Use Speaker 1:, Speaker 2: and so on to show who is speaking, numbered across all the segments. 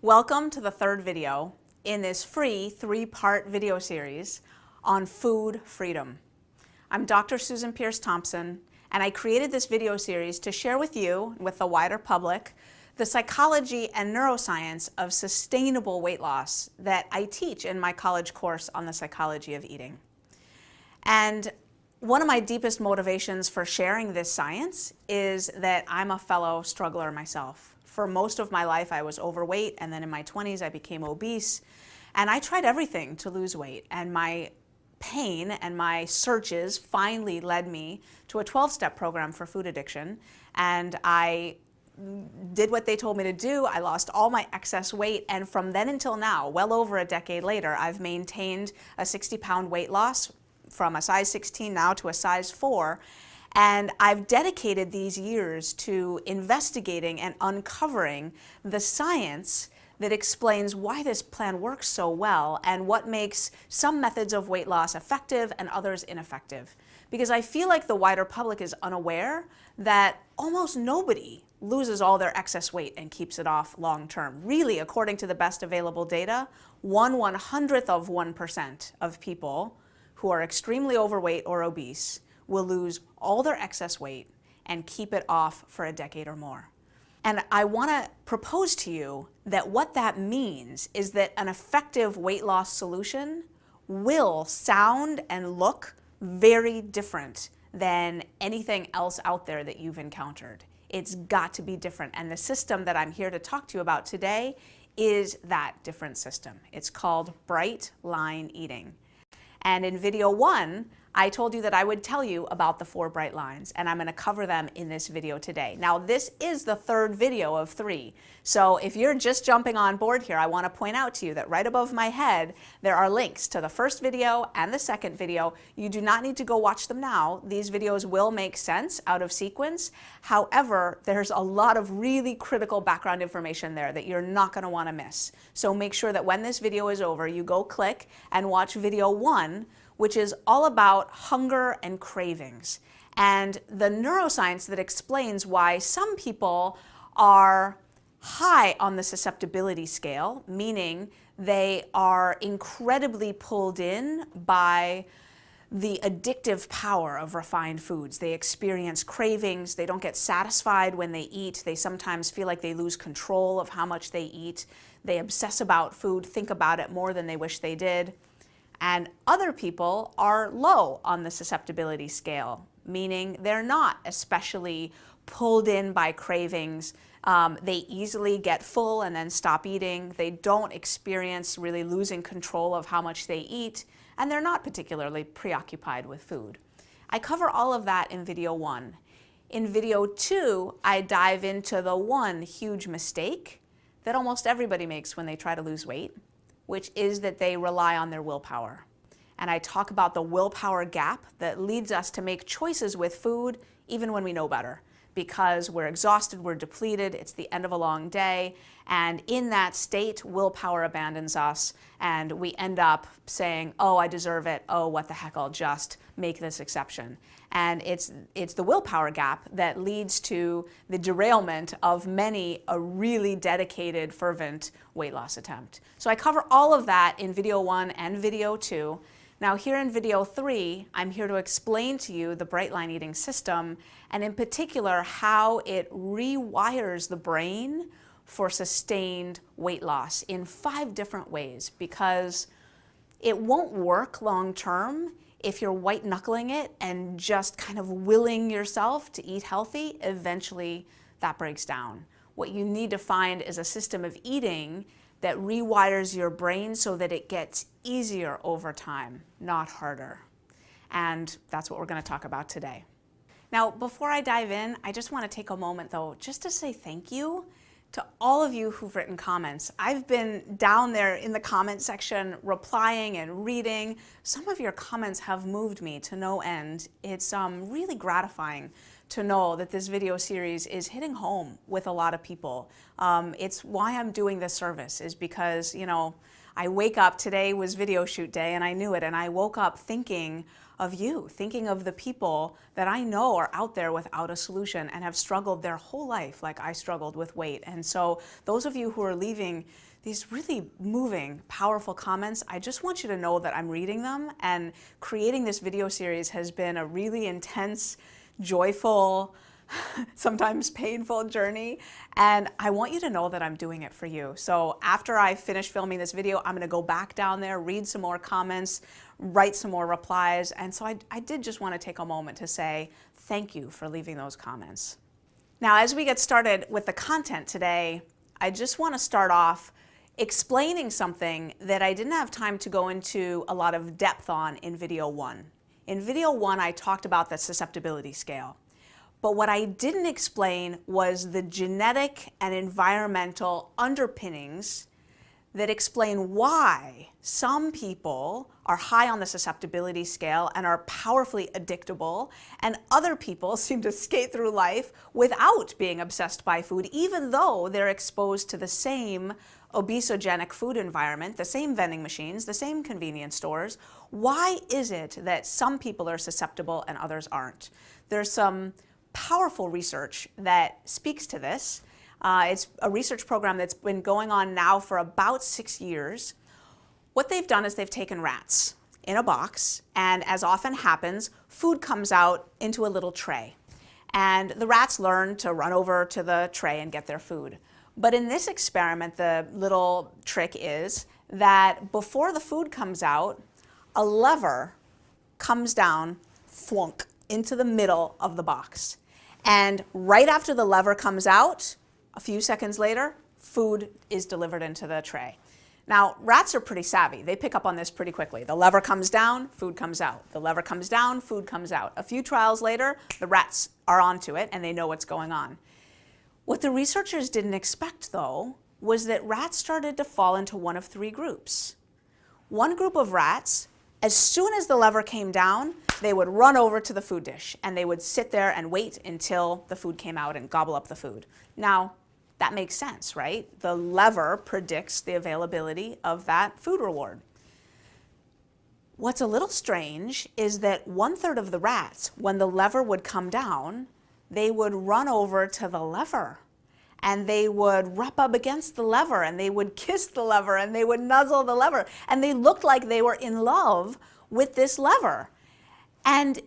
Speaker 1: Welcome to the third video in this free three-part video series on food freedom. I'm Dr. Susan Pierce Thompson, and I created this video series to share with you, with the wider public, the psychology and neuroscience of sustainable weight loss that I teach in my college course on the psychology of eating. And one of my deepest motivations for sharing this science is that I'm a fellow struggler myself. For most of my life, I was overweight, and then in my 20s, I became obese. And I tried everything to lose weight, and my pain and my searches finally led me to a 12-step program for food addiction. And I did what they told me to do. I lost all my excess weight, and from then until now, well over a decade later, I've maintained a 60-pound weight loss from a size 16 now to a size 4. And I've dedicated these years to investigating and uncovering the science that explains why this plan works so well and what makes some methods of weight loss effective and others ineffective. Because I feel like the wider public is unaware that almost nobody loses all their excess weight and keeps it off long term. Really, according to the best available data, 1/100th of 1% of people who are extremely overweight or obese will lose all their excess weight and keep it off for a decade or more. And I want to propose to you that what that means is that an effective weight loss solution will sound and look very different than anything else out there that you've encountered. It's got to be different. And the system that I'm here to talk to you about today is that different system. It's called bright line eating. And in video 1, I told you that I would tell you about the 4 bright lines, and I'm going to cover them in this video today. Now, this is the third video of 3, so if you're just jumping on board here, I want to point out to you that right above my head, there are links to the first video and the second video. You do not need to go watch them now. These videos will make sense out of sequence. However, there's a lot of really critical background information there that you're not going to want to miss. So make sure that when this video is over, you go click and watch video 1, which is all about hunger and cravings, and the neuroscience that explains why some people are high on the susceptibility scale, meaning they are incredibly pulled in by the addictive power of refined foods. They experience cravings, they don't get satisfied when they eat, they sometimes feel like they lose control of how much they eat, they obsess about food, think about it more than they wish they did. And other people are low on the susceptibility scale, meaning they're not especially pulled in by cravings. They easily get full and then stop eating. They don't experience really losing control of how much they eat, and they're not particularly preoccupied with food. I cover all of that in video 1. In video 2, I dive into the one huge mistake that almost everybody makes when they try to lose weight, which is that they rely on their willpower. And I talk about the willpower gap that leads us to make choices with food even when we know better, because we're exhausted, we're depleted, it's the end of a long day, and in that state, willpower abandons us, and we end up saying, oh, I deserve it, oh, what the heck, I'll just make this exception. And it's the willpower gap that leads to the derailment of many a really dedicated, fervent weight loss attempt. So I cover all of that in video 1 and video 2. Now here in video 3, I'm here to explain to you the bright line eating system, and in particular how it rewires the brain for sustained weight loss in 5 different ways, because it won't work long term if you're white knuckling it and just kind of willing yourself to eat healthy. Eventually that breaks down. What you need to find is a system of eating that rewires your brain so that it gets easier over time, not harder. And that's what we're going to talk about today. Now, before I dive in, I just want to take a moment though, just to say thank you to all of you who've written comments. I've been down there in the comment section replying and reading. Some of your comments have moved me to no end. It's really gratifying to know that this video series is hitting home with a lot of people. It's why I'm doing this service, is because, you know, I wake up, today was video shoot day, and I knew it, and I woke up thinking of you, thinking of the people that I know are out there without a solution and have struggled their whole life like I struggled with weight. And so those of you who are leaving these really moving, powerful comments, I just want you to know that I'm reading them, and creating this video series has been a really intense, joyful, sometimes painful journey, and I want you to know that I'm doing it for you. So after I finish filming this video, I'm going to go back down there, read some more comments, write some more replies, and so I did just want to take a moment to say thank you for leaving those comments. Now, as we get started with the content today, I just want to start off explaining something that I didn't have time to go into a lot of depth on in video 1. In video 1, I talked about the susceptibility scale. But what I didn't explain was the genetic and environmental underpinnings that explain why some people are high on the susceptibility scale and are powerfully addictable, and other people seem to skate through life without being obsessed by food, even though they're exposed to the same obesogenic food environment, the same vending machines, the same convenience stores. Why is it that some people are susceptible and others aren't? There's some powerful research that speaks to this. It's a research program that's been going on now for about 6 years. What they've done is they've taken rats in a box, and as often happens, food comes out into a little tray. And the rats learn to run over to the tray and get their food. But in this experiment, the little trick is that before the food comes out, a lever comes down, thwunk, into the middle of the box. And right after the lever comes out, a few seconds later, food is delivered into the tray. Now, rats are pretty savvy. They pick up on this pretty quickly. The lever comes down, food comes out. The lever comes down, food comes out. A few trials later, the rats are onto it and they know what's going on. What the researchers didn't expect, though, was that rats started to fall into one of 3 groups. One group of rats, as soon as the lever came down, they would run over to the food dish and they would sit there and wait until the food came out and gobble up the food. Now, that makes sense, right? The lever predicts the availability of that food reward. What's a little strange is that 1/3 of the rats, when the lever would come down, they would run over to the lever and they would rub up against the lever and they would kiss the lever and they would nuzzle the lever, and they looked like they were in love with this lever. And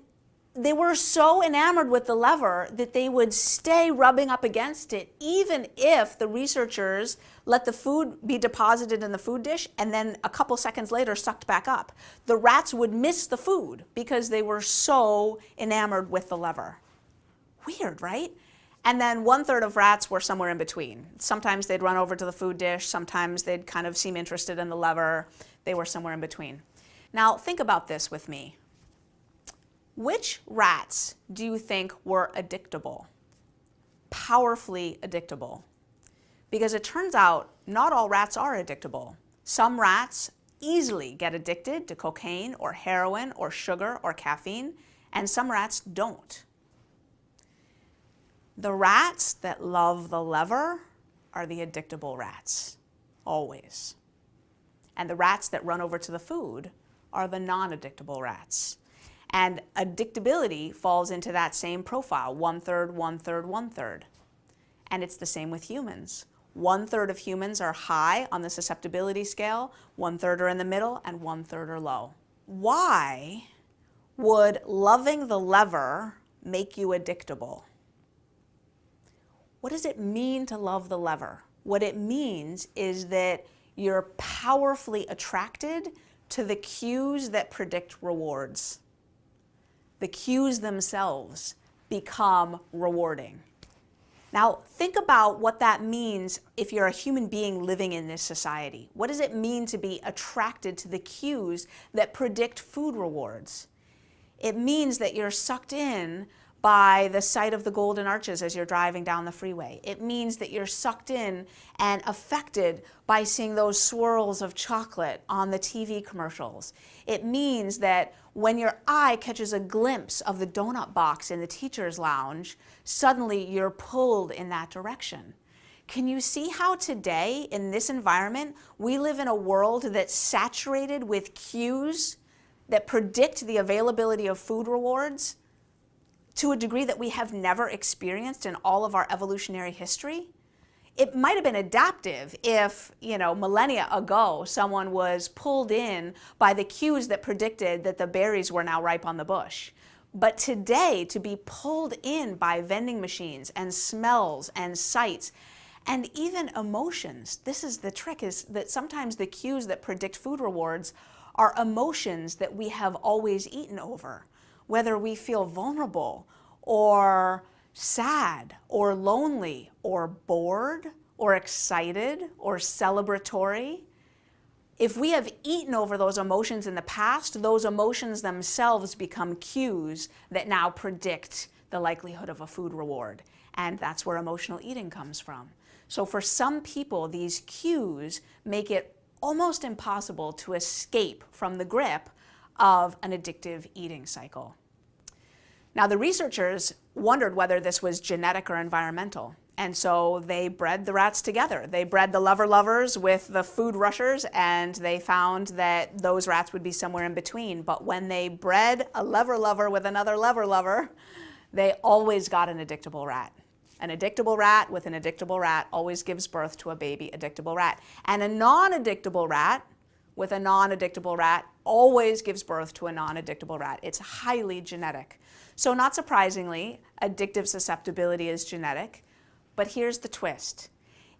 Speaker 1: they were so enamored with the lever that they would stay rubbing up against it, even if the researchers let the food be deposited in the food dish and then a couple seconds later sucked back up. The rats would miss the food because they were so enamored with the lever. Weird, right? And then 1/3 of rats were somewhere in between. Sometimes they'd run over to the food dish, sometimes they'd kind of seem interested in the lever. They were somewhere in between. Now, think about this with me. Which rats do you think were addictable? Powerfully addictable? Because it turns out not all rats are addictable. Some rats easily get addicted to cocaine or heroin or sugar or caffeine, and some rats don't. The rats that love the lever are the addictable rats, always. And the rats that run over to the food are the non-addictable rats. And addictability falls into that same profile, 1/3, 1/3, 1/3. And it's the same with humans. 1/3 of humans are high on the susceptibility scale, 1/3 are in the middle, and 1/3 are low. Why would loving the lever make you addictable? What does it mean to love the lever? What it means is that you're powerfully attracted to the cues that predict rewards. The cues themselves become rewarding. Now, think about what that means if you're a human being living in this society. What does it mean to be attracted to the cues that predict food rewards? It means that you're sucked in by the sight of the golden arches as you're driving down the freeway. It means that you're sucked in and affected by seeing those swirls of chocolate on the TV commercials. It means that when your eye catches a glimpse of the donut box in the teacher's lounge, suddenly you're pulled in that direction. Can you see how today, in this environment, we live in a world that's saturated with cues that predict the availability of food rewards to a degree that we have never experienced in all of our evolutionary history? It might have been adaptive if, millennia ago, someone was pulled in by the cues that predicted that the berries were now ripe on the bush. But today, to be pulled in by vending machines and smells and sights and even emotions, this is the trick, is that sometimes the cues that predict food rewards are emotions that we have always eaten over, whether we feel vulnerable or sad or lonely or bored or excited or celebratory. If we have eaten over those emotions in the past, those emotions themselves become cues that now predict the likelihood of a food reward. And that's where emotional eating comes from. So for some people, these cues make it almost impossible to escape from the grip of an addictive eating cycle. Now, the researchers wondered whether this was genetic or environmental. And so they bred the rats together. They bred the lover-lovers with the food rushers, and they found that those rats would be somewhere in between. But when they bred a lover-lover with another lover-lover, they always got an addictable rat. An addictable rat with an addictable rat always gives birth to a baby addictable rat. And a non-addictable rat with a non-addictable rat always gives birth to a non-addictable rat. It's highly genetic. So not surprisingly, addictive susceptibility is genetic. But here's the twist.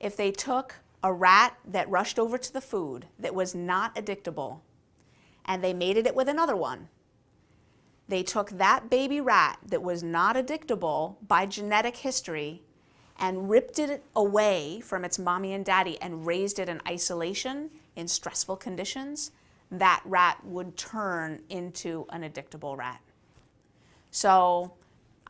Speaker 1: If they took a rat that rushed over to the food that was not addictable and they mated it with another one, they took that baby rat that was not addictable by genetic history and ripped it away from its mommy and daddy and raised it in isolation in stressful conditions, that rat would turn into an addictable rat. So,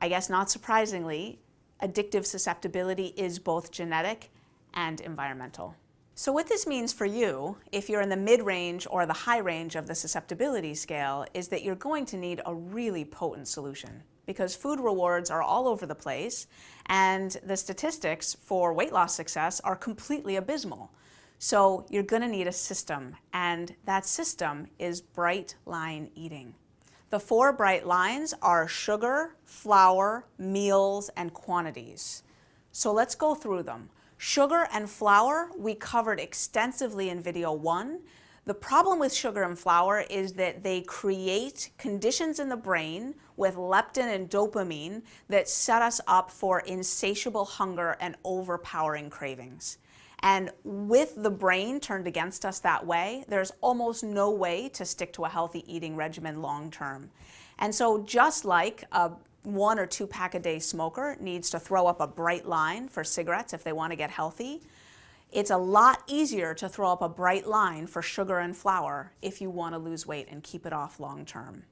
Speaker 1: I guess not surprisingly, addictive susceptibility is both genetic and environmental. So what this means for you, if you're in the mid-range or the high range of the susceptibility scale, is that you're going to need a really potent solution, because food rewards are all over the place and the statistics for weight loss success are completely abysmal. So you're going to need a system, and that system is bright line eating. The 4 bright lines are sugar, flour, meals, and quantities. So let's go through them. Sugar and flour we covered extensively in video 1. The problem with sugar and flour is that they create conditions in the brain with leptin and dopamine that set us up for insatiable hunger and overpowering cravings. And with the brain turned against us that way, there's almost no way to stick to a healthy eating regimen long term. And so just like a 1 or 2 pack a day smoker needs to throw up a bright line for cigarettes if they want to get healthy, it's a lot easier to throw up a bright line for sugar and flour if you want to lose weight and keep it off long term.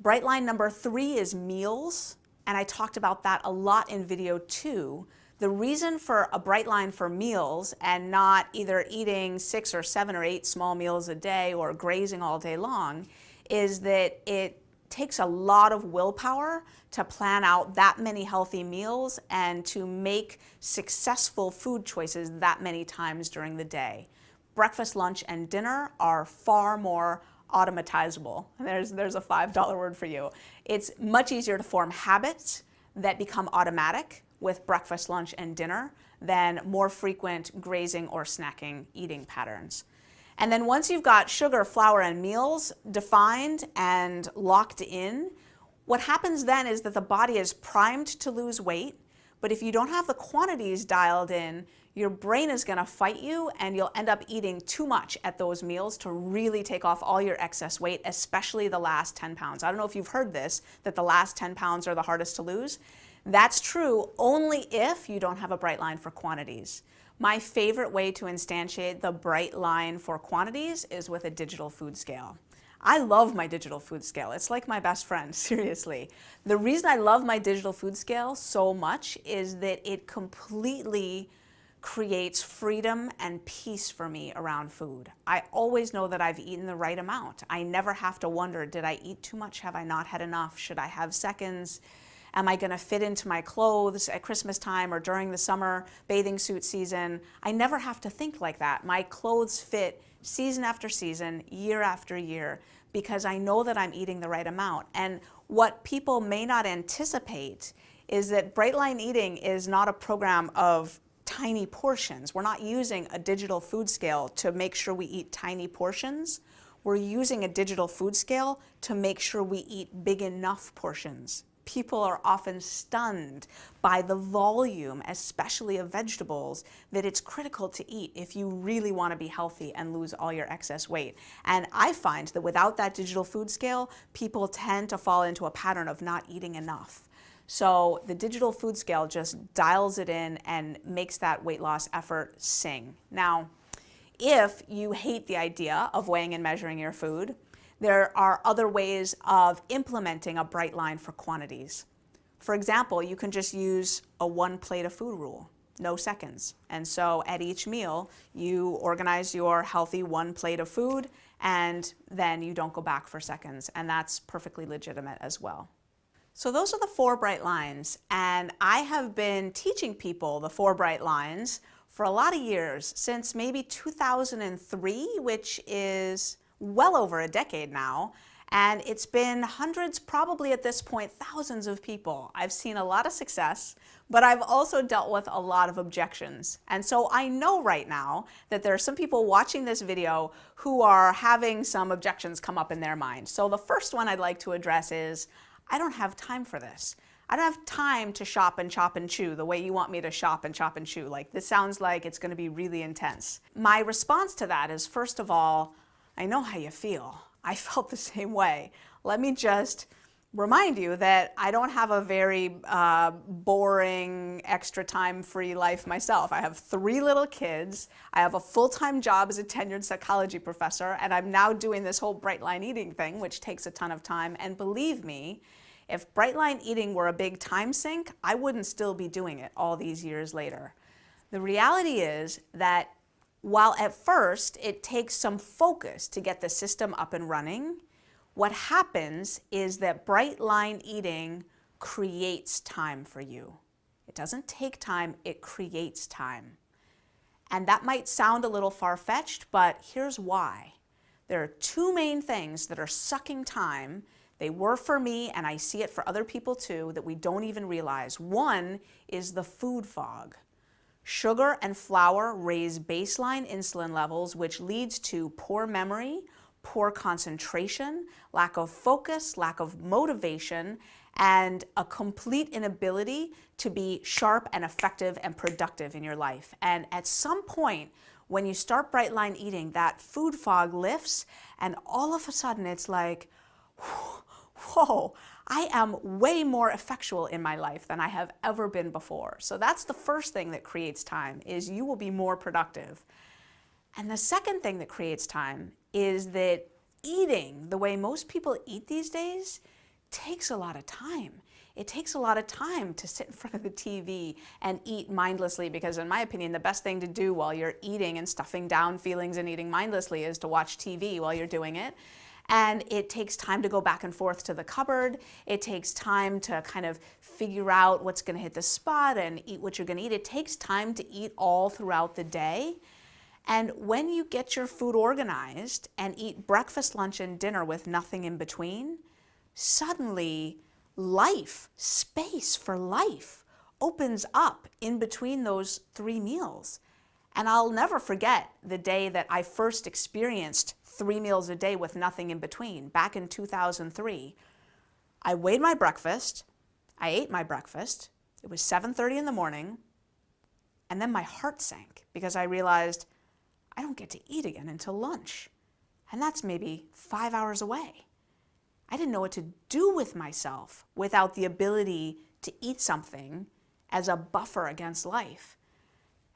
Speaker 1: Bright line number 3 is meals, and I talked about that a lot in video 2. The reason for a bright line for meals and not either eating 6 or 7 or 8 small meals a day or grazing all day long is that it takes a lot of willpower to plan out that many healthy meals and to make successful food choices that many times during the day. Breakfast, lunch, and dinner are far more automatizable. There's a $5 word for you. It's much easier to form habits that become automatic with breakfast, lunch, and dinner than more frequent grazing or snacking eating patterns. And then once you've got sugar, flour, and meals defined and locked in, what happens then is that the body is primed to lose weight, but if you don't have the quantities dialed in, your brain is going to fight you and you'll end up eating too much at those meals to really take off all your excess weight, especially the last 10 pounds. I don't know if you've heard this, that the last 10 pounds are the hardest to lose. That's true only if you don't have a bright line for quantities. My favorite way to instantiate the bright line for quantities is with a digital food scale. I love my digital food scale. It's like my best friend, seriously. The reason I love my digital food scale so much is that it completely creates freedom and peace for me around food. I always know that I've eaten the right amount. I never have to wonder, did I eat too much? Have I not had enough? Should I have seconds? Am I going to fit into my clothes at Christmas time or during the summer bathing suit season? I never have to think like that. My clothes fit season after season, year after year, because I know that I'm eating the right amount. And what people may not anticipate is that Bright Line Eating is not a program of tiny portions. We're not using a digital food scale to make sure we eat tiny portions. We're using a digital food scale to make sure we eat big enough portions. People are often stunned by the volume, especially of vegetables, that it's critical to eat if you really want to be healthy and lose all your excess weight. And I find that without that digital food scale, people tend to fall into a pattern of not eating enough. So the digital food scale just dials it in and makes that weight loss effort sing. Now, if you hate the idea of weighing and measuring your food, there are other ways of implementing a bright line for quantities. For example, you can just use a 1 plate of food rule, no seconds. And so at each meal, you organize your healthy 1 plate of food, and then you don't go back for seconds. And that's perfectly legitimate as well. So those are the 4 bright lines. And I have been teaching people the 4 bright lines for a lot of years, since maybe 2003, which is well over a decade now. And it's been hundreds, probably at this point, thousands of people. I've seen a lot of success, but I've also dealt with a lot of objections. And so I know right now that there are some people watching this video who are having some objections come up in their mind. So the first one I'd like to address is, I don't have time for this. I don't have time to shop and chop and chew the way you want me to shop and chop and chew. Like, this sounds like it's going to be really intense. My response to that is, first of all, I know how you feel. I felt the same way. Let me just remind you that I don't have a very boring, extra time-free life myself. I have 3 little kids. I have a full-time job as a tenured psychology professor, and I'm now doing this whole Bright Line Eating thing, which takes a ton of time. And believe me, if Bright Line Eating were a big time sink, I wouldn't still be doing it all these years later. The reality is that while at first it takes some focus to get the system up and running, what happens is that Bright Line Eating creates time for you. It doesn't take time, it creates time. And that might sound a little far-fetched, but here's why. There are 2 main things that are sucking time. They were for me, and I see it for other people too, that we don't even realize. One is the food fog. Sugar and flour raise baseline insulin levels, which leads to poor memory, poor concentration, lack of focus, lack of motivation, and a complete inability to be sharp and effective and productive in your life. And at some point, when you start Bright Line Eating, that food fog lifts, and all of a sudden it's like, whoa, I am way more effectual in my life than I have ever been before. So that's the first thing that creates time, is you will be more productive. And the second thing that creates time is that eating the way most people eat these days takes a lot of time. It takes a lot of time to sit in front of the TV and eat mindlessly, because in my opinion, the best thing to do while you're eating and stuffing down feelings and eating mindlessly is to watch TV while you're doing it. And it takes time to go back and forth to the cupboard. It takes time to kind of figure out what's going to hit the spot and eat what you're going to eat. It takes time to eat all throughout the day. And when you get your food organized and eat breakfast, lunch, and dinner with nothing in between, suddenly life, space for life, opens up in between those 3 meals. And I'll never forget the day that I first experienced 3 meals a day with nothing in between, back in 2003. I weighed my breakfast, I ate my breakfast, it was 7:30 in the morning, and then my heart sank because I realized I don't get to eat again until lunch. And that's maybe 5 hours away. I didn't know what to do with myself without the ability to eat something as a buffer against life.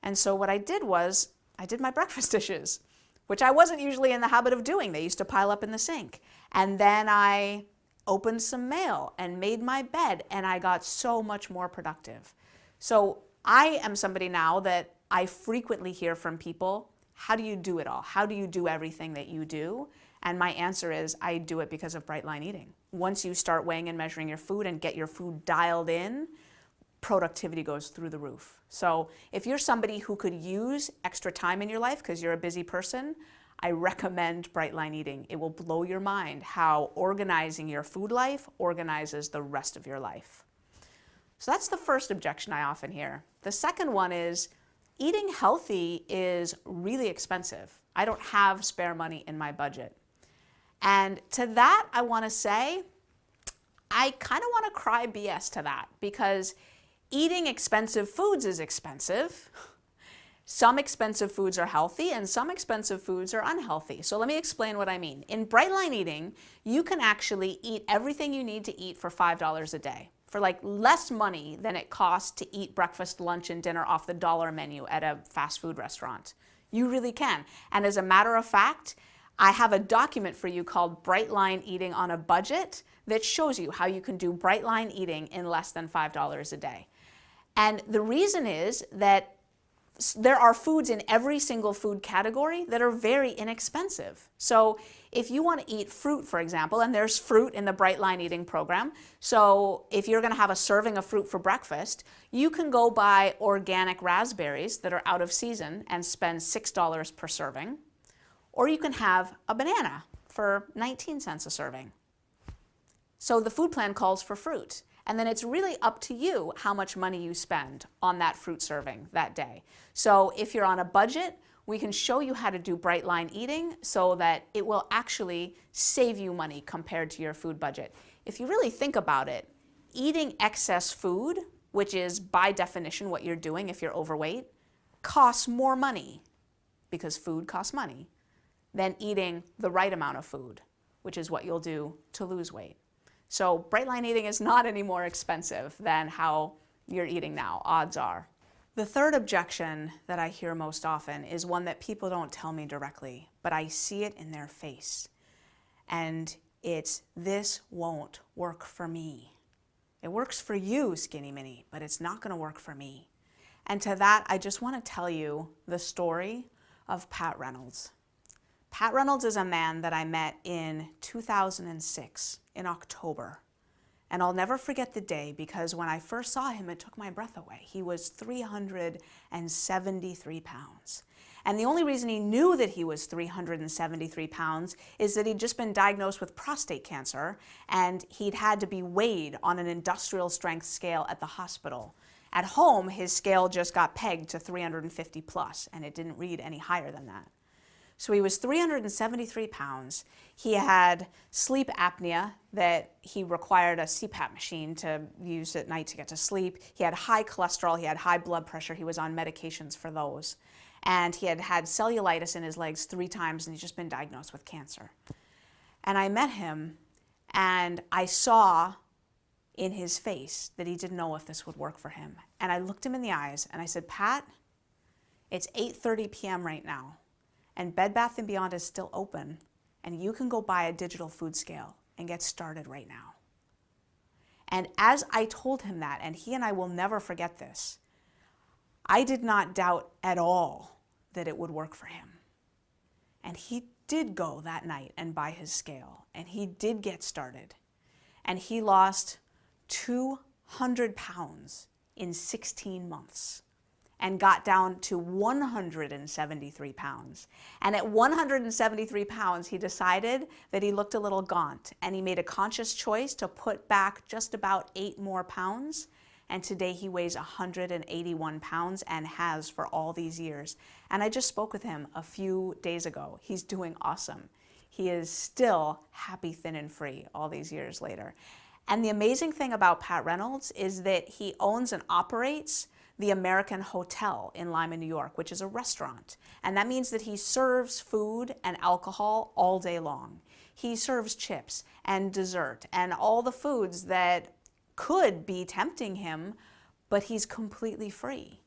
Speaker 1: And so what I did was, I did my breakfast dishes, which I wasn't usually in the habit of doing. They used to pile up in the sink. And then I opened some mail and made my bed, and I got so much more productive. So I am somebody now that I frequently hear from people, how do you do it all? How do you do everything that you do? And my answer is, I do it because of bright line eating. Once you start weighing and measuring your food and get your food dialed in, productivity goes through the roof. So if you're somebody who could use extra time in your life because you're a busy person, I recommend bright line eating. It will blow your mind how organizing your food life organizes the rest of your life. So that's the first objection I often hear. The second one is, eating healthy is really expensive. I don't have spare money in my budget. And to that, I want to say, I kind of want to cry BS to that, because eating expensive foods is expensive. Some expensive foods are healthy and some expensive foods are unhealthy. So let me explain what I mean. In bright line eating, you can actually eat everything you need to eat for $5 a day, for like less money than it costs to eat breakfast, lunch, and dinner off the dollar menu at a fast food restaurant. You really can. And as a matter of fact, I have a document for you called Bright Line Eating on a Budget that shows you how you can do bright line eating in less than $5 a day. And the reason is that there are foods in every single food category that are very inexpensive. So if you want to eat fruit, for example, and there's fruit in the Bright Line Eating program, so if you're going to have a serving of fruit for breakfast, you can go buy organic raspberries that are out of season and spend $6 per serving, or you can have a banana for 19 cents a serving. So the food plan calls for fruit. And then it's really up to you how much money you spend on that fruit serving that day. So if you're on a budget, we can show you how to do bright line eating so that it will actually save you money compared to your food budget. If you really think about it, eating excess food, which is by definition what you're doing if you're overweight, costs more money, because food costs money, than eating the right amount of food, which is what you'll do to lose weight. So bright line eating is not any more expensive than how you're eating now, odds are. The third objection that I hear most often is one that people don't tell me directly, but I see it in their face. And it's, this won't work for me. It works for you, Skinny Mini, but it's not going to work for me. And to that, I just want to tell you the story of Pat Reynolds. Pat Reynolds is a man that I met in 2006 in October. And I'll never forget the day, because when I first saw him, it took my breath away. He was 373 pounds. And the only reason he knew that he was 373 pounds is that he'd just been diagnosed with prostate cancer, and he'd had to be weighed on an industrial strength scale at the hospital. At home, his scale just got pegged to 350 plus, and it didn't read any higher than that. So he was 373 pounds. He had sleep apnea, that he required a CPAP machine to use at night to get to sleep. He had high cholesterol, he had high blood pressure, he was on medications for those. And he had had cellulitis in his legs 3 times, and he's just been diagnosed with cancer. And I met him, and I saw in his face that he didn't know if this would work for him. And I looked him in the eyes and I said, Pat, it's 8:30 p.m. right now. And Bed Bath & Beyond is still open, and you can go buy a digital food scale and get started right now. And as I told him that, and he and I will never forget this, I did not doubt at all that it would work for him. And he did go that night and buy his scale, and he did get started. And he lost 200 pounds in 16 months. And got down to 173 pounds. And at 173 pounds, he decided that he looked a little gaunt, and he made a conscious choice to put back just about 8 more pounds. And today he weighs 181 pounds and has for all these years. And I just spoke with him a few days ago. He's doing awesome. He is still happy, thin, and free all these years later. And the amazing thing about Pat Reynolds is that he owns and operates the American Hotel in Lima, New York, which is a restaurant. And that means that he serves food and alcohol all day long. He serves chips and dessert and all the foods that could be tempting him, but he's completely free.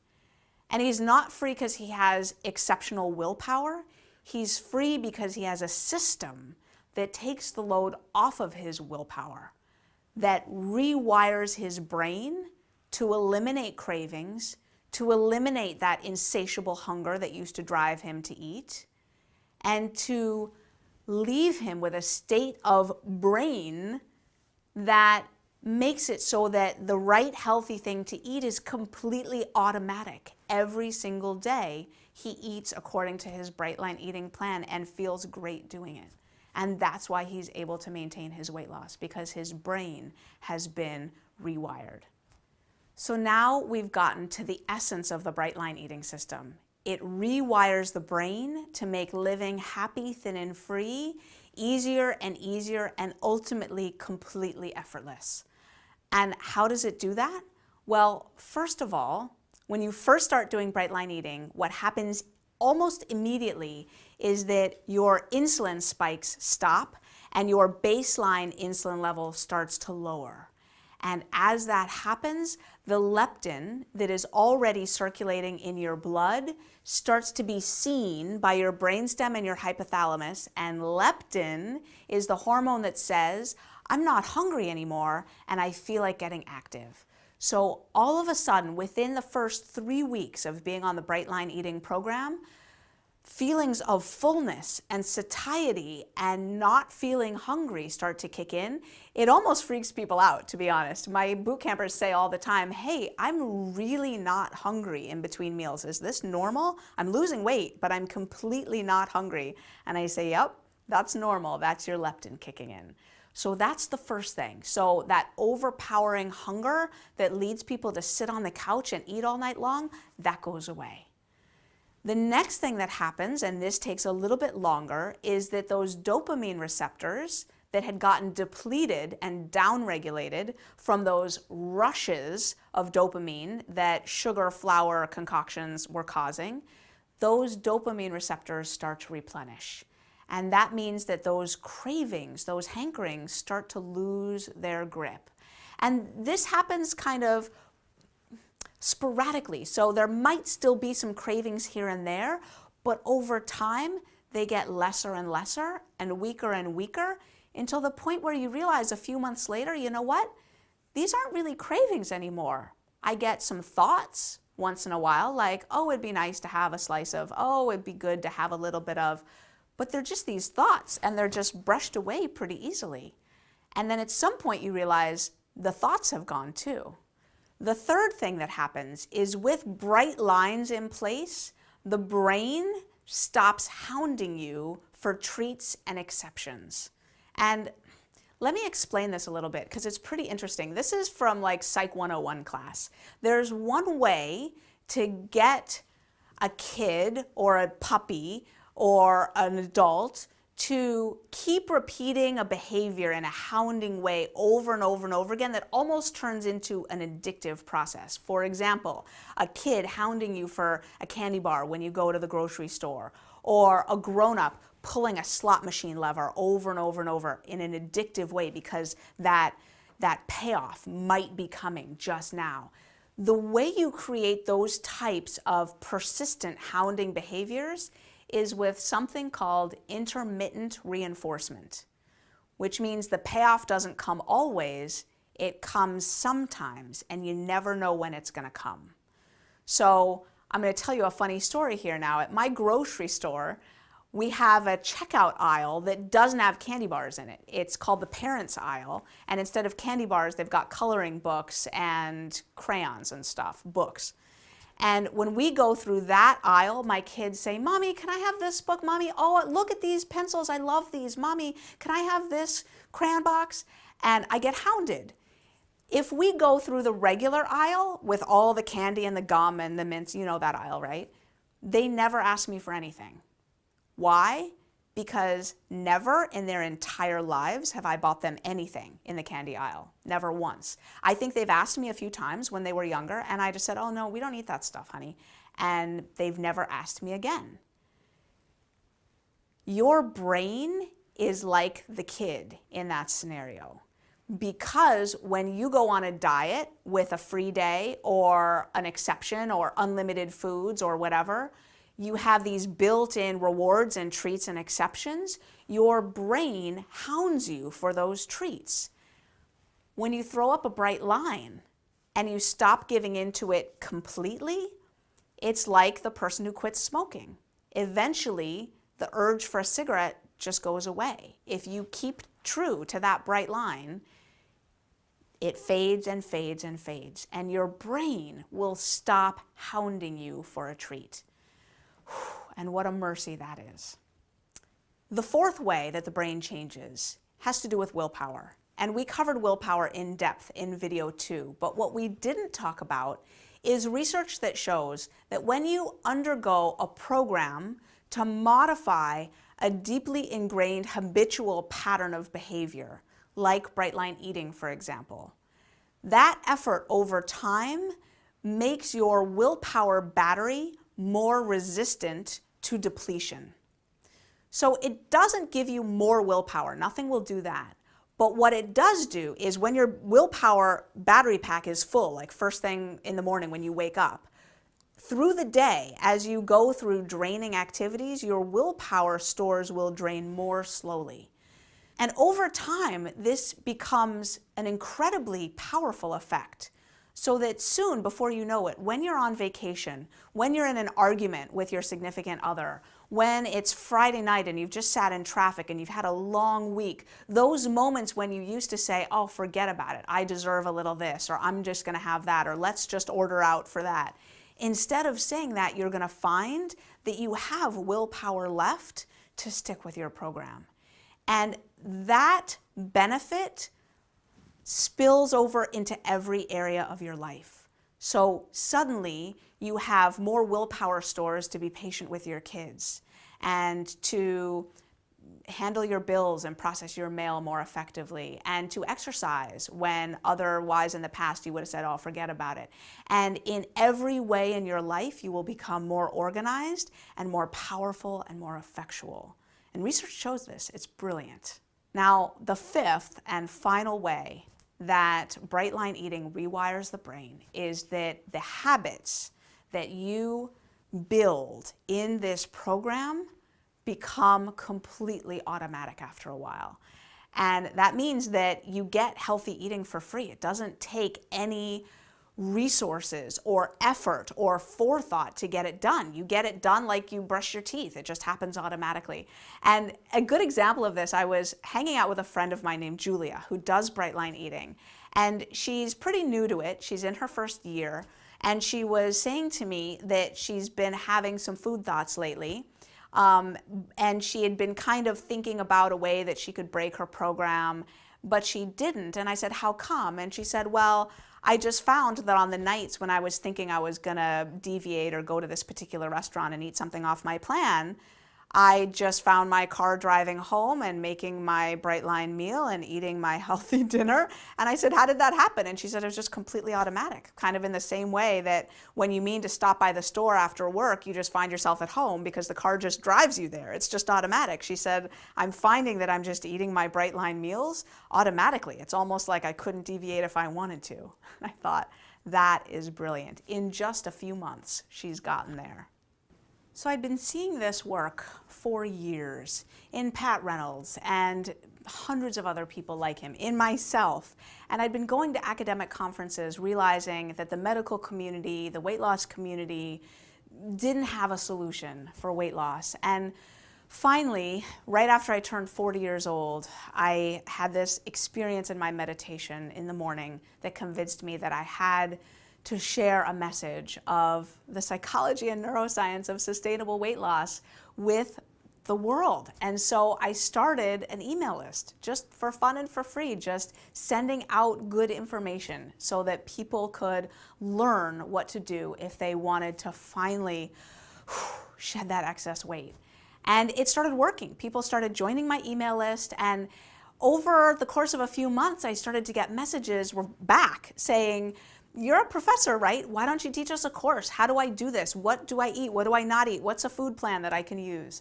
Speaker 1: And he's not free because he has exceptional willpower. He's free because he has a system that takes the load off of his willpower, that rewires his brain to eliminate cravings, to eliminate that insatiable hunger that used to drive him to eat, and to leave him with a state of brain that makes it so that the right healthy thing to eat is completely automatic. Every single day, he eats according to his Bright Line eating plan and feels great doing it. And that's why he's able to maintain his weight loss, because his brain has been rewired. So now we've gotten to the essence of the Bright Line eating system. It rewires the brain to make living happy, thin, and free easier and easier, and ultimately completely effortless. And how does it do that? Well, first of all, when you first start doing Bright Line eating, what happens almost immediately is that your insulin spikes stop and your baseline insulin level starts to lower. And as that happens, the leptin that is already circulating in your blood starts to be seen by your brainstem and your hypothalamus. And leptin is the hormone that says, I'm not hungry anymore and I feel like getting active. So all of a sudden, within the first 3 weeks of being on the Bright Line eating program, feelings of fullness and satiety and not feeling hungry start to kick in. It almost freaks people out, to be honest. My boot campers say all the time, hey, I'm really not hungry in between meals. Is this normal? I'm losing weight, but I'm completely not hungry. And I say, yep, that's normal. That's your leptin kicking in. So that's the first thing. So that overpowering hunger that leads people to sit on the couch and eat all night long, that goes away. The next thing that happens, and this takes a little bit longer, is that those dopamine receptors that had gotten depleted and downregulated from those rushes of dopamine that sugar, flour concoctions were causing, those dopamine receptors start to replenish. And that means that those cravings, those hankerings start to lose their grip. And this happens kind of sporadically. So there might still be some cravings here and there, but over time, they get lesser and lesser and weaker until the point where you realize a few months later, you know what? These aren't really cravings anymore. I get some thoughts once in a while, like, oh, it'd be nice to have a slice of, oh, it'd be good to have a little bit of, but they're just these thoughts and they're just brushed away pretty easily. And then at some point you realize the thoughts have gone too. The third thing that happens is with bright lines in place, the brain stops hounding you for treats and exceptions. And let me explain this a little bit because it's pretty interesting. This is from like Psych 101 class. There's one way to get a kid or a puppy or an adult to keep repeating a behavior in a hounding way over and over and over again that almost turns into an addictive process. For example, a kid hounding you for a candy bar when you go to the grocery store, or a grown-up pulling a slot machine lever over and over and over in an addictive way because that payoff might be coming just now. The way you create those types of persistent hounding behaviors is with something called intermittent reinforcement, which means the payoff doesn't come always, it comes sometimes, and you never know when it's going to come. So I'm going to tell you a funny story here now. At my grocery store, we have a checkout aisle that doesn't have candy bars in it. It's called the parents aisle, and instead of candy bars, they've got coloring books and crayons and stuff, books. And when we go through that aisle, my kids say, Mommy, can I have this book? Mommy, oh, look at these pencils. I love these. Mommy, can I have this crayon box? And I get hounded. If we go through the regular aisle with all the candy and the gum and the mints, you know that aisle, right? They never ask me for anything. Why? Because never in their entire lives have I bought them anything in the candy aisle. Never once. I think they've asked me a few times when they were younger, and I just said, oh no, we don't eat that stuff, honey. And they've never asked me again. Your brain is like the kid in that scenario. Because when you go on a diet with a free day or an exception or unlimited foods or whatever, you have these built-in rewards and treats and exceptions, your brain hounds you for those treats. When you throw up a bright line and you stop giving into it completely, it's like the person who quits smoking. Eventually, the urge for a cigarette just goes away. If you keep true to that bright line, it fades and fades and fades, and your brain will stop hounding you for a treat. And what a mercy that is. The fourth way that the brain changes has to do with willpower. And we covered willpower in depth in video 2, but what we didn't talk about is research that shows that when you undergo a program to modify a deeply ingrained habitual pattern of behavior, like bright line eating, for example, that effort over time makes your willpower battery more resistant to depletion. So it doesn't give you more willpower. Nothing will do that. But what it does do is when your willpower battery pack is full, like first thing in the morning when you wake up, through the day, as you go through draining activities, your willpower stores will drain more slowly. And over time, this becomes an incredibly powerful effect. So that soon, before you know it, when you're on vacation, when you're in an argument with your significant other, when it's Friday night and you've just sat in traffic and you've had a long week, those moments when you used to say, oh, forget about it, I deserve a little this, or I'm just going to have that, or let's just order out for that. Instead of saying that, you're going to find that you have willpower left to stick with your program. And that benefit spills over into every area of your life. So suddenly you have more willpower stores to be patient with your kids and to handle your bills and process your mail more effectively and to exercise when otherwise in the past you would have said, oh, forget about it. And in every way in your life, you will become more organized and more powerful and more effectual. And research shows this. It's brilliant. Now, the fifth and final way that bright line eating rewires the brain is that the habits that you build in this program become completely automatic after a while. And that means that you get healthy eating for free. It doesn't take any resources or effort or forethought to get it done. You get it done like you brush your teeth. It just happens automatically. And a good example of this, I was hanging out with a friend of mine named Julia who does bright line eating. And she's pretty new to it. She's in her first year. And she was saying to me that she's been having some food thoughts lately. And she had been kind of thinking about a way that she could break her program, but she didn't. And I said, how come? And she said, well, I just found that on the nights when I was thinking I was going to deviate or go to this particular restaurant and eat something off my plan, I just found my car driving home and making my bright line meal and eating my healthy dinner. And I said, how did that happen? And she said, it was just completely automatic, kind of in the same way that when you mean to stop by the store after work, you just find yourself at home because the car just drives you there. It's just automatic. She said, I'm finding that I'm just eating my bright line meals automatically. It's almost like I couldn't deviate if I wanted to. And I thought, that is brilliant. In just a few months, she's gotten there. So I'd been seeing this work for years in Pat Reynolds and hundreds of other people like him, in myself. And I'd been going to academic conferences realizing that the medical community, the weight loss community, didn't have a solution for weight loss. And finally, right after I turned 40 years old, I had this experience in my meditation in the morning that convinced me that I had to share a message of the psychology and neuroscience of sustainable weight loss with the world. And so I started an email list just for fun and for free, just sending out good information so that people could learn what to do if they wanted to finally shed that excess weight. And it started working. People started joining my email list, and over the course of a few months, I started to get messages back saying, you're a professor, right? Why don't you teach us a course? How do I do this? What do I eat? What do I not eat? What's a food plan that I can use?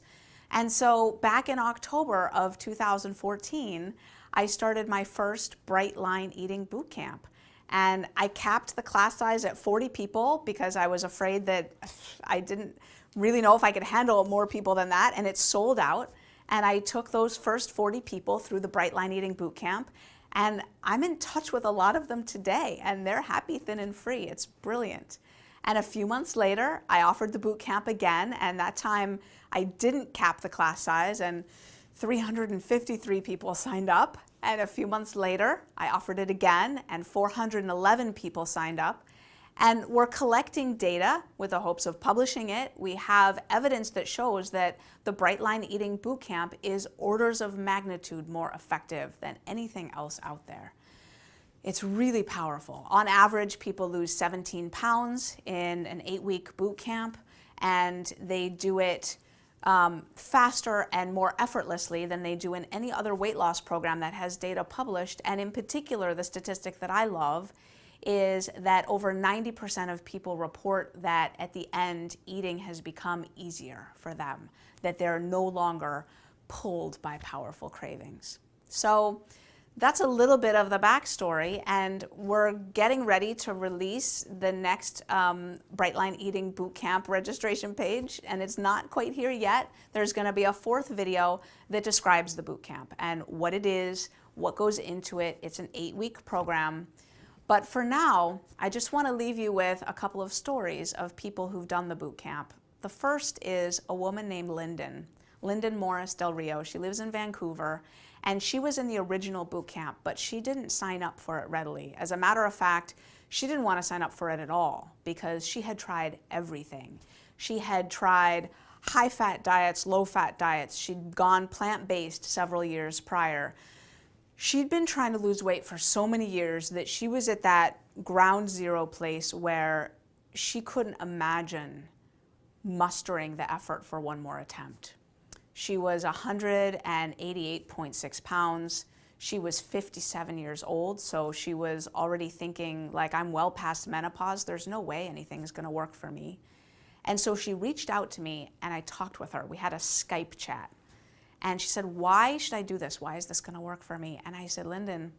Speaker 1: And so back in October of 2014, I started my first Bright Line Eating Boot Camp. And I capped the class size at 40 people because I was afraid that I didn't really know if I could handle more people than that, and it sold out. And I took those first 40 people through the Bright Line Eating Boot Camp. And I'm in touch with a lot of them today, and they're happy, thin, and free. It's brilliant. And a few months later, I offered the boot camp again, and that time I didn't cap the class size. And 353 people signed up, and a few months later, I offered it again, and 411 people signed up. And we're collecting data with the hopes of publishing it. We have evidence that shows that the Bright Line Eating Bootcamp is orders of magnitude more effective than anything else out there. It's really powerful. On average, people lose 17 pounds in an 8-week boot camp, and they do it faster and more effortlessly than they do in any other weight loss program that has data published. And in particular, the statistic that I love is that over 90% of people report that at the end, eating has become easier for them, that they're no longer pulled by powerful cravings. So that's a little bit of the backstory, and we're getting ready to release the next Bright Line Eating Bootcamp registration page, and it's not quite here yet. There's going to be a 4th video that describes the bootcamp and what it is, what goes into it. It's an 8-week program. But for now, I just want to leave you with a couple of stories of people who've done the boot camp. The first is a woman named Lyndon Morris Del Rio. She lives in Vancouver, and she was in the original boot camp, but she didn't sign up for it readily. As a matter of fact, she didn't want to sign up for it at all because she had tried everything. She had tried high-fat diets, low-fat diets. She'd gone plant-based several years prior. She'd been trying to lose weight for so many years that she was at that ground zero place where she couldn't imagine mustering the effort for one more attempt. She was 188.6 pounds. She was 57 years old, so she was already thinking, like, I'm well past menopause. There's no way anything's going to work for me. And so she reached out to me, and I talked with her. We had a Skype chat. And she said, why should I do this? Why is this going to work for me? And I said, Lyndon,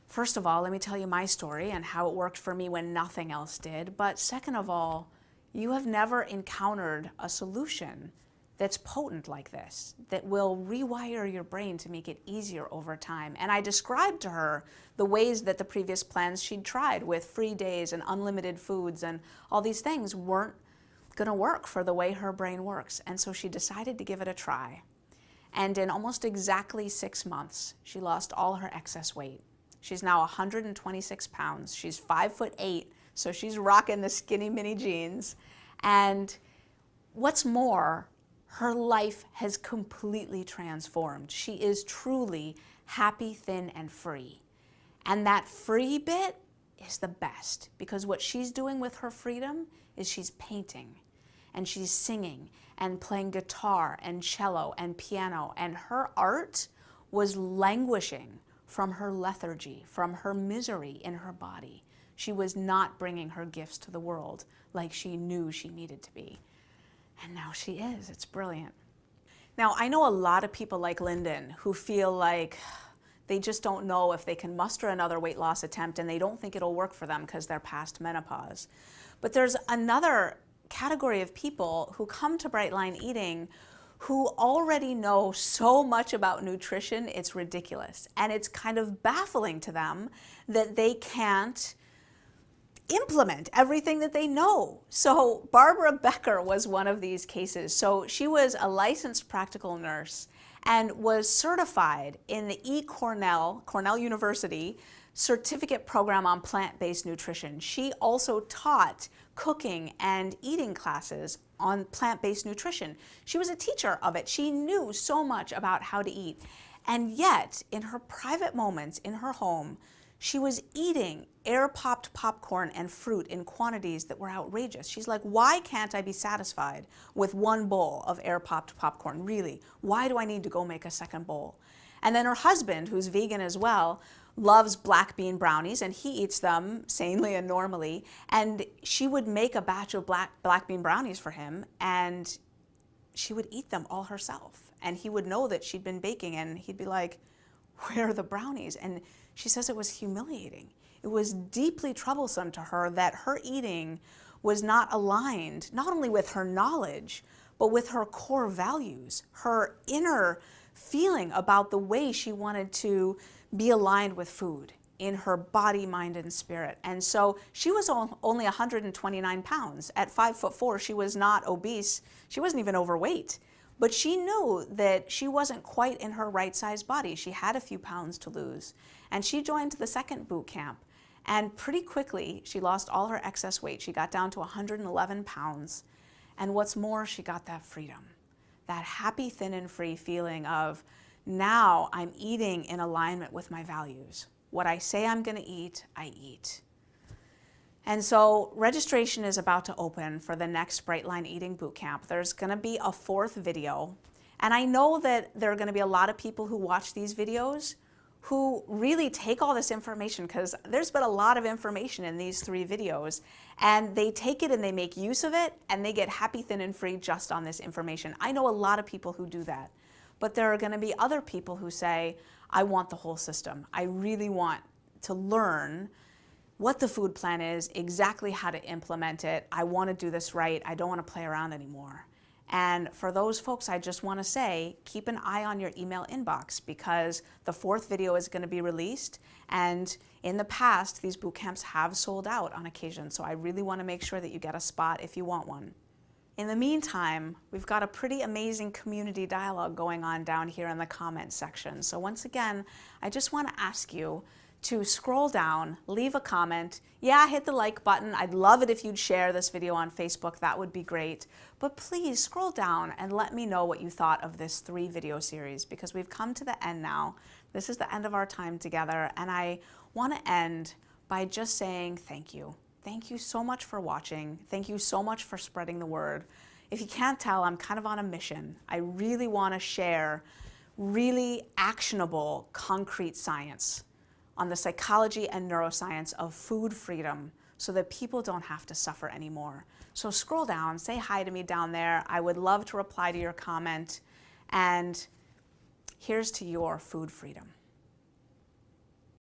Speaker 1: first of all, let me tell you my story and how it worked for me when nothing else did. But second of all, you have never encountered a solution that's potent like this, that will rewire your brain to make it easier over time. And I described to her the ways that the previous plans she'd tried with free days and unlimited foods and all these things weren't going to work for the way her brain works. And so she decided to give it a try. And in almost exactly 6 months, she lost all her excess weight. She's now 126 pounds. She's 5'8", so she's rocking the skinny mini jeans. And what's more, her life has completely transformed. She is truly happy, thin, and free. And that free bit is the best, because what she's doing with her freedom is she's painting, and she's singing, and playing guitar and cello and piano, and her art was languishing from her lethargy, from her misery in her body. She was not bringing her gifts to the world like she knew she needed to be. And now she is. It's brilliant. Now, I know a lot of people like Lyndon who feel like they just don't know if they can muster another weight loss attempt, and they don't think it'll work for them because they're past menopause. But there's another category of people who come to Bright Line Eating who already know so much about nutrition, it's ridiculous. And it's kind of baffling to them that they can't implement everything that they know. So Barbara Becker was one of these cases. So she was a licensed practical nurse and was certified in the Cornell University certificate program on plant-based nutrition. She also taught cooking and eating classes on plant-based nutrition. She was a teacher of it. She knew so much about how to eat. And yet, in her private moments in her home, she was eating air-popped popcorn and fruit in quantities that were outrageous. She's like, why can't I be satisfied with one bowl of air-popped popcorn? Really, why do I need to go make a second bowl? And then her husband, who's vegan as well, loves black bean brownies, and he eats them sanely and normally. And she would make a batch of black bean brownies for him, and she would eat them all herself. And he would know that she'd been baking, and he'd be like, where are the brownies? And she says it was humiliating. It was deeply troublesome to her that her eating was not aligned, not only with her knowledge, but with her core values, her inner feeling about the way she wanted to be aligned with food in her body, mind, and spirit. And so she was only 129 pounds. At 5'4", she was not obese. She wasn't even overweight. But she knew that she wasn't quite in her right size body. She had a few pounds to lose. And she joined the second boot camp. And pretty quickly, she lost all her excess weight. She got down to 111 pounds. And what's more, she got that freedom, that happy, thin and free feeling of, now I'm eating in alignment with my values. What I say I'm going to eat, I eat. And so registration is about to open for the next Bright Line Eating Bootcamp. There's going to be a fourth video. And I know that there are going to be a lot of people who watch these videos who really take all this information, because there's been a lot of information in these 3 videos, and they take it and they make use of it, and they get happy, thin, and free just on this information. I know a lot of people who do that. But there are going to be other people who say, I want the whole system. I really want to learn what the food plan is, exactly how to implement it. I want to do this right. I don't want to play around anymore. And for those folks, I just want to say, keep an eye on your email inbox, because the 4th video is going to be released. And in the past, these boot camps have sold out on occasion. So I really want to make sure that you get a spot if you want one. In the meantime, we've got a pretty amazing community dialogue going on down here in the comments section. So once again, I just want to ask you to scroll down, leave a comment. Yeah, hit the like button. I'd love it if you'd share this video on Facebook. That would be great. But please scroll down and let me know what you thought of this 3 video series, because we've come to the end now. This is the end of our time together, and I want to end by just saying thank you. Thank you so much for watching. Thank you so much for spreading the word. If you can't tell, I'm kind of on a mission. I really want to share really actionable, concrete science on the psychology and neuroscience of food freedom, so that people don't have to suffer anymore. So scroll down, say hi to me down there. I would love to reply to your comment. And here's to your food freedom.